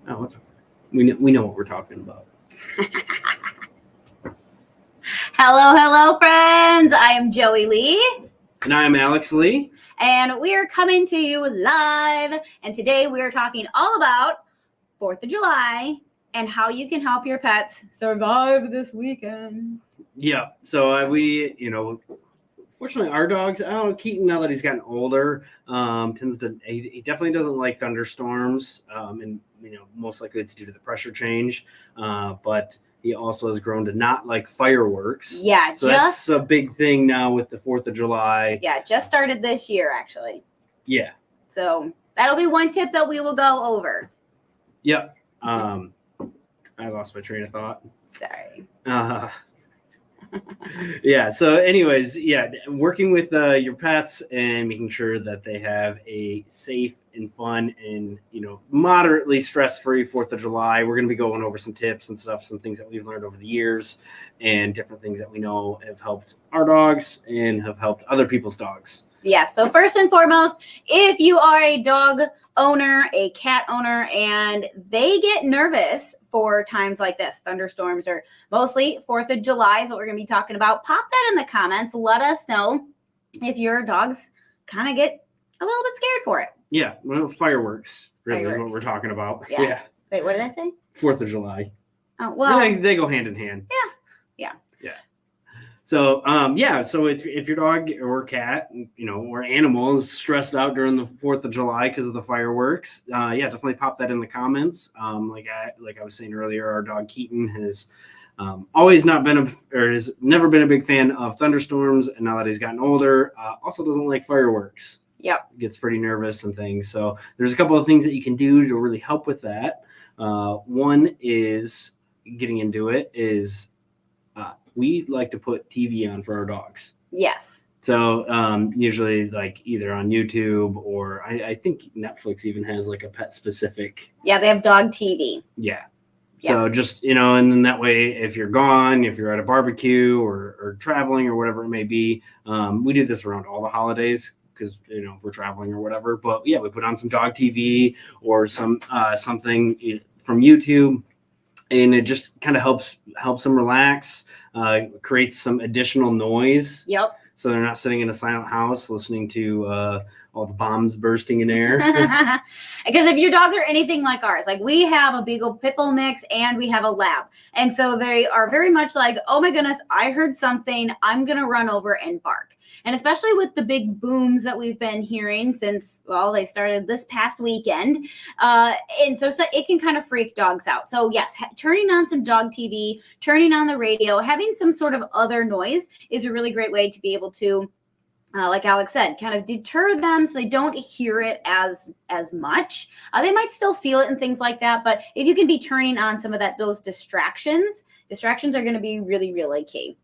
Oh, we know what we're talking about. Hello, friends. I am Joey Lee. And I am Alex Lee. And we are coming to you live. And today we are talking all about 4th of July and how you can help your pets survive this weekend. Yeah. So fortunately our dogs, I don't know, Keaton, now that he's gotten older, he definitely doesn't like thunderstorms. And most likely it's due to the pressure change. But he also has grown to not like fireworks. Yeah. So that's a big thing now with the 4th of July. Yeah, just started this year, actually. Yeah. So that'll be one tip that we will go over. Yep. I lost my train of thought. Sorry. Yeah. So anyways, working with your pets and making sure that they have a safe and fun and, moderately stress-free 4th of July. We're going to be going over some tips and stuff, some things that we've learned over the years and different things that we know have helped our dogs and have helped other people's dogs. Yeah. So first and foremost, if you are a dog owner, a cat owner, and they get nervous for times like this, thunderstorms, or mostly 4th of July is what we're going to be talking about. Pop that in the comments. Let us know if your dogs kind of get a little bit scared for it. Yeah. Well, fireworks really is what we're talking about. Yeah. Wait, what did I say? 4th of July. Oh, well. They go hand in hand. Yeah. So, so if your dog or cat, or animal is stressed out during the 4th of July because of the fireworks, definitely pop that in the comments. Like I was saying earlier, our dog Keaton has always has never been a big fan of thunderstorms, and now that he's gotten older, also doesn't like fireworks. Yep. Gets pretty nervous and things. So there's a couple of things that you can do to really help with that. One is getting into it is we like to put TV on for our dogs. Yes. So usually like either on YouTube or I think Netflix even has like a pet specific. Yeah, they have dog TV. Yeah. So just, and then that way, if you're gone, if you're at a barbecue or traveling or whatever it may be, we do this around all the holidays because, if we're traveling or whatever. But yeah, we put on some dog TV or something from YouTube. And it just kind of helps them relax, creates some additional noise. Yep. So they're not sitting in a silent house listening to all the bombs bursting in air. Because if your dogs are anything like ours, like we have a Beagle Pit Bull mix and we have a Lab. And so they are very much like, oh my goodness, I heard something. I'm going to run over and bark. And especially with the big booms that we've been hearing since, they started this past weekend. And so it can kind of freak dogs out. So yes, turning on some dog TV, turning on the radio, having some sort of other noise is a really great way to be able to, like Alex said, kind of deter them so they don't hear it as much. They might still feel it and things like that. But if you can be turning on some of those distractions are going to be really, really key.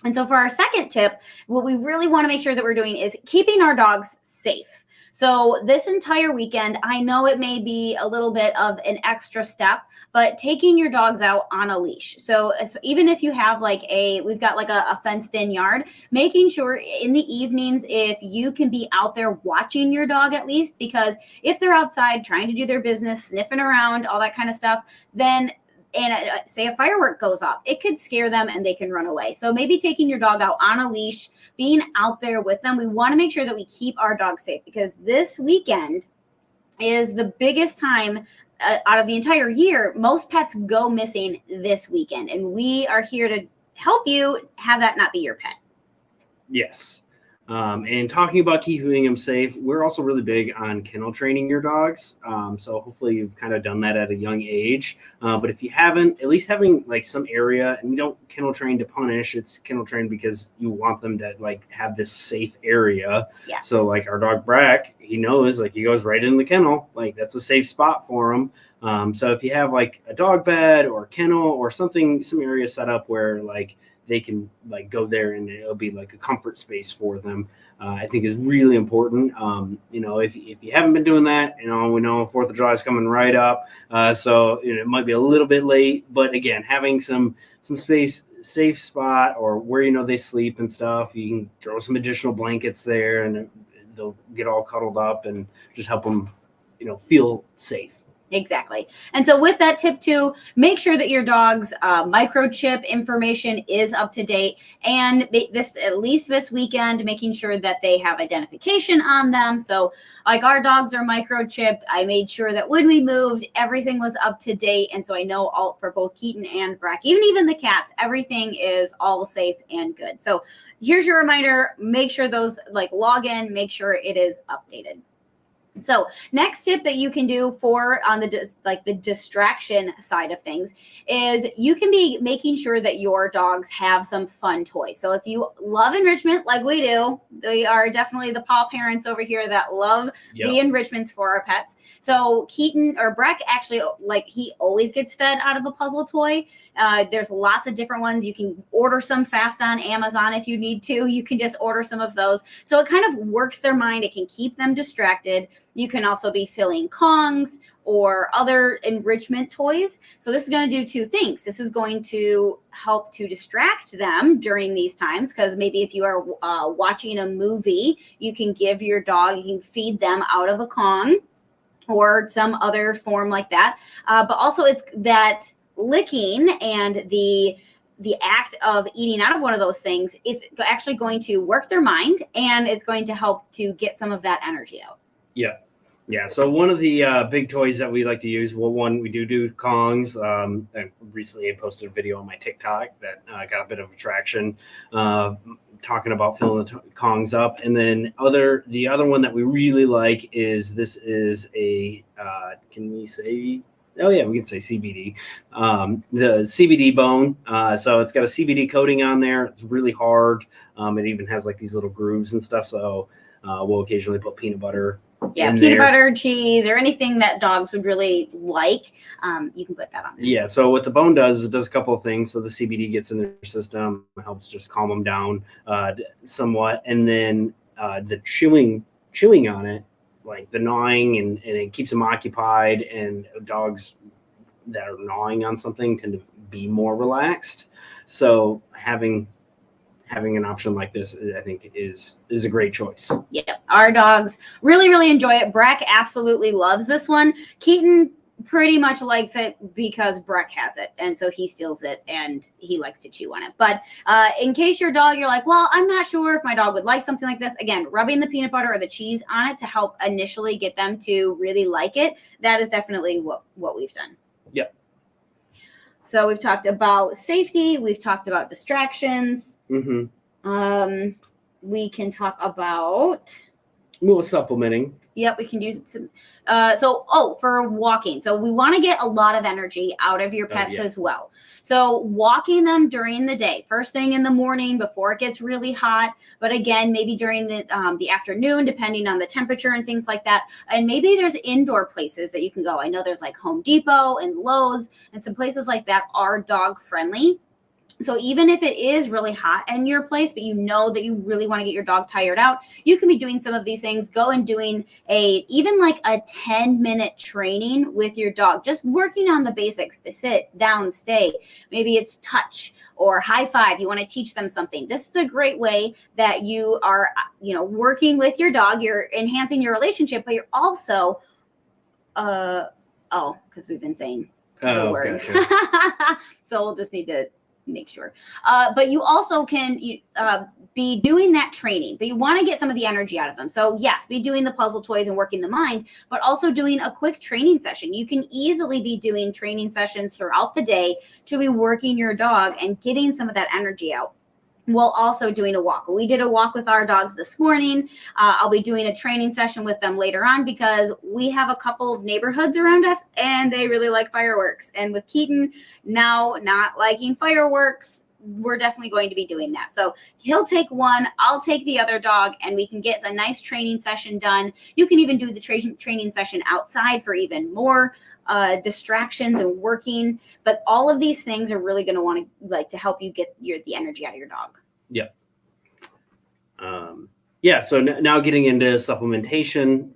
And so for our second tip, what we really want to make sure that we're doing is keeping our dogs safe. So this entire weekend, I know it may be a little bit of an extra step, but taking your dogs out on a leash. So even if you have we've got a fenced in yard, making sure in the evenings, if you can be out there watching your dog at least, because if they're outside trying to do their business, sniffing around, all that kind of stuff, then say a firework goes off, it could scare them and they can run away. So maybe taking your dog out on a leash, being out there with them. We want to make sure that we keep our dogs safe because this weekend is the biggest time out of the entire year. Most pets go missing this weekend, and we are here to help you have that not be your pet. Yes. And talking about keeping them safe, we're also really big on kennel training your dogs. So hopefully you've kind of done that at a young age. But if you haven't, at least having some area, and we don't kennel train to punish, it's kennel train because you want them to have this safe area. Yeah. So our dog Brack, he knows he goes right in the kennel, that's a safe spot for him. So if you have a dog bed or kennel or some area set up where they can go there and it'll be a comfort space for them, I think is really important. If you haven't been doing that, we know 4th of July is coming right up. So it might be a little bit late, but again, having some space, safe spot or where, they sleep and stuff, you can throw some additional blankets there and they'll get all cuddled up and just help them, feel safe. Exactly. And so with that tip too, make sure that your dog's microchip information is up to date, and this at least this weekend, making sure that they have identification on them. So like our dogs are microchipped. I made sure that when we moved, everything was up to date. And so I know all for both Keaton and Breck, even the cats, everything is all safe and good. So here's your reminder, make sure those like log in, make sure it is updated. So next tip that you can do for on the distraction side of things is you can be making sure that your dogs have some fun toys. So if you love enrichment like we do, we are definitely the paw parents over here that love the enrichments for our pets. So Keaton or Breck actually, like, he always gets fed out of a puzzle toy. There's lots of different ones. You can order some fast on Amazon if you need to. You can just order some of those. So it kind of works their mind. It can keep them distracted. You can also be filling Kongs or other enrichment toys. So this is going to do two things. This is going to help to distract them during these times, because maybe if you are watching a movie, you can give your dog, you can feed them out of a Kong or some other form like that. But also it's that licking and the act of eating out of one of those things is actually going to work their mind, and it's going to help to get some of that energy out. Yeah. Yeah. So one of the big toys that we like to use, well, one, we do Kongs. I recently posted a video on my TikTok that got a bit of traction talking about filling the Kongs up. And then the other one that we really like is a, can we say, oh yeah, we can say CBD, the CBD bone. So it's got a CBD coating on there. It's really hard. It even has like these little grooves and stuff. So we'll occasionally put peanut butter. Yeah, peanut butter, cheese, or anything that dogs would really like. You can put that on there. Yeah, so what the bone does, it does a couple of things. So the CBD gets in their system, helps just calm them down somewhat. And then the chewing on it, like the gnawing, and it keeps them occupied. And dogs that are gnawing on something tend to be more relaxed. So having an option like this, I think, is a great choice. Yeah, our dogs really, really enjoy it. Breck absolutely loves this one. Keaton pretty much likes it because Breck has it, and so he steals it and he likes to chew on it. But in case your dog, you're like, well, I'm not sure if my dog would like something like this, again, rubbing the peanut butter or the cheese on it to help initially get them to really like it, that is definitely what we've done. Yep. So we've talked about safety, we've talked about distractions. Mm-hmm. We can talk about more supplementing. Yep, we can do some. For walking. So we want to get a lot of energy out of your pets as well. So walking them during the day, first thing in the morning before it gets really hot, but again, maybe during the afternoon, depending on the temperature and things like that. And maybe there's indoor places that you can go. I know there's like Home Depot and Lowe's, and some places like that are dog friendly. So even if it is really hot in your place, but you know that you really want to get your dog tired out, you can be doing some of these things. Go and doing even like a 10-minute training with your dog, just working on the basics, to sit, down, stay. Maybe it's touch or high five. You want to teach them something. This is a great way that you are, working with your dog. You're enhancing your relationship, but you're also, because we've been saying the word. Gotcha. So we'll just need to make sure. But you also can be doing that training, but you want to get some of the energy out of them. So yes, be doing the puzzle toys and working the mind, but also doing a quick training session. You can easily be doing training sessions throughout the day to be working your dog and getting some of that energy out, while also doing a walk. We did a walk with our dogs this morning. I'll be doing a training session with them later on, because we have a couple of neighborhoods around us and they really like fireworks. And with Keaton now not liking fireworks, we're definitely going to be doing that. So he'll take one, I'll take the other dog, and we can get a nice training session done. You can even do the training session outside for even more distractions and working. But all of these things are really going to want to help you get the energy out of your dog. Yep. Yeah, so now getting into supplementation,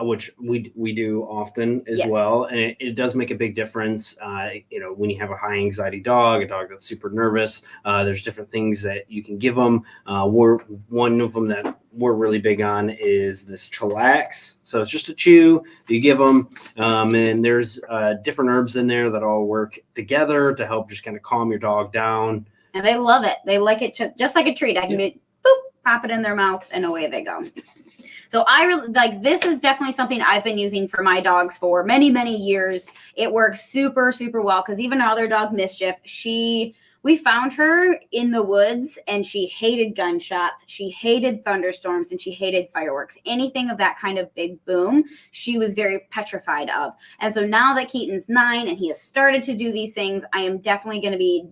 which we do often as well, and it does make a big difference. When you have a high anxiety dog, a dog that's super nervous, there's different things that you can give them. One of them that we're really big on is this chillax. So it's just a chew you give them, and there's different herbs in there that all work together to help just kind of calm your dog down. And they love it. They like it just like a treat. I can be boop, pop it in their mouth, and away they go. So I really like, this is definitely something I've been using for my dogs for many, many years. It works super, super well because even our other dog, Mischief, we found her in the woods and she hated gunshots. She hated thunderstorms and she hated fireworks. Anything of that kind of big boom, she was very petrified of. And so now that Keaton's 9 and he has started to do these things, I am definitely going to be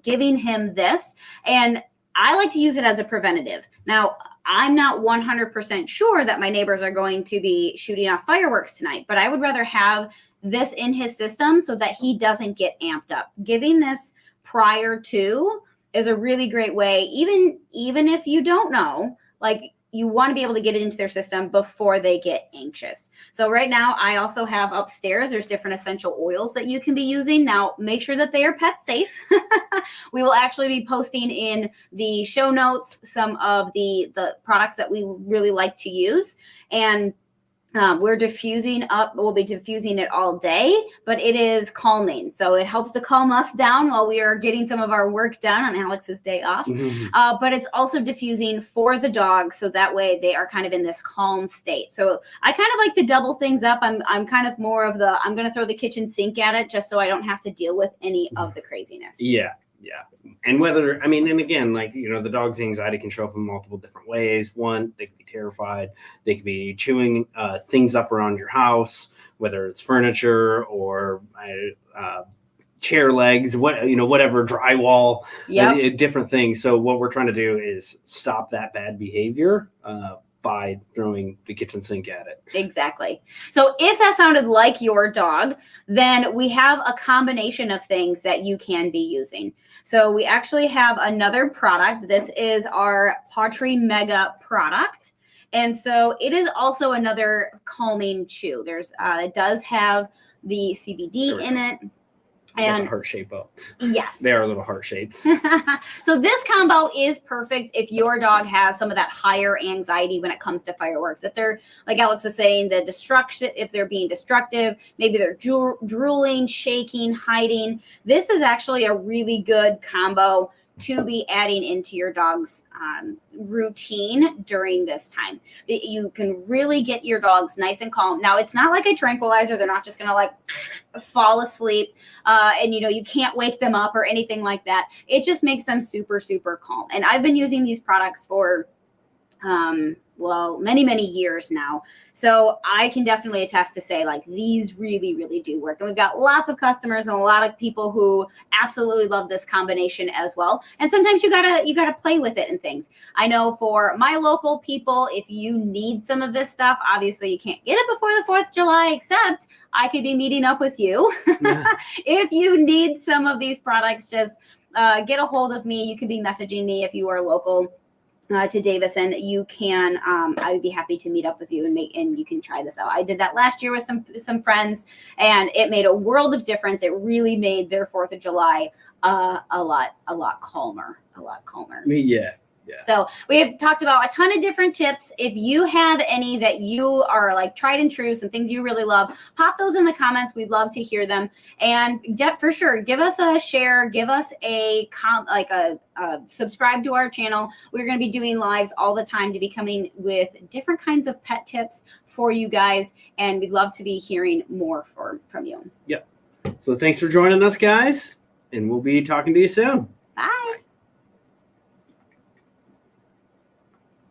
giving him this. And I like to use it as a preventative. Now, I'm not 100% sure that my neighbors are going to be shooting off fireworks tonight, but I would rather have this in his system so that he doesn't get amped up. Giving this prior to is a really great way, even if you don't know, like you want to be able to get it into their system before they get anxious. So right now I also have upstairs, there's different essential oils that you can be using. Now make sure that they are pet safe. We will actually be posting in the show notes some of the products that we really like to use. And we'll be diffusing it all day, but it is calming. So it helps to calm us down while we are getting some of our work done on Alex's day off. But it's also diffusing for the dog. So that way they are kind of in this calm state. So I kind of like to double things up. I'm kind of more of I'm going to throw the kitchen sink at it just so I don't have to deal with any of the craziness. Yeah. And again, the dog's anxiety can show up in multiple different ways. One, they can be terrified. They can be chewing things up around your house, whether it's furniture or chair legs, whatever, drywall, different things. So what we're trying to do is stop that bad behavior by throwing the kitchen sink at it. Exactly. So if that sounded like your dog, then we have a combination of things that you can be using. So we actually have another product. This is our Pottery Mega product. And so it is also another calming chew. It does have the CBD in it. And heart shape up. Yes. They are a little heart shaped. So this combo is perfect if your dog has some of that higher anxiety when it comes to fireworks. If they're, like Alex was saying, if they're being destructive, maybe they're drooling, shaking, hiding. This is actually a really good combo to be adding into your dog's routine during this time. You can really get your dogs nice and calm. Now, it's not like a tranquilizer. They're not just going to fall asleep and, you can't wake them up or anything like that. It just makes them super, super calm. And I've been using these products for many, many years now. So I can definitely attest to say these really, really do work. And we've got lots of customers and a lot of people who absolutely love this combination as well. And sometimes you gotta play with it and things. I know for my local people, if you need some of this stuff, obviously you can't get it before the 4th of July, except I could be meeting up with you. Yeah. If you need some of these products, just get a hold of me. You could be messaging me if you are local to Davis, and you can I would be happy to meet up with you and you can try this out. I did that last year with some friends, and it made a world of difference. It really made their 4th of July a lot calmer. Yeah. So we have talked about a ton of different tips. If you have any that you are tried and true, some things you really love, pop those in the comments. We'd love to hear them. And for sure, give us a share, give us a subscribe to our channel. We're going to be doing lives all the time to be coming with different kinds of pet tips for you guys. And we'd love to be hearing more from you. Yep. So thanks for joining us, guys. And we'll be talking to you soon.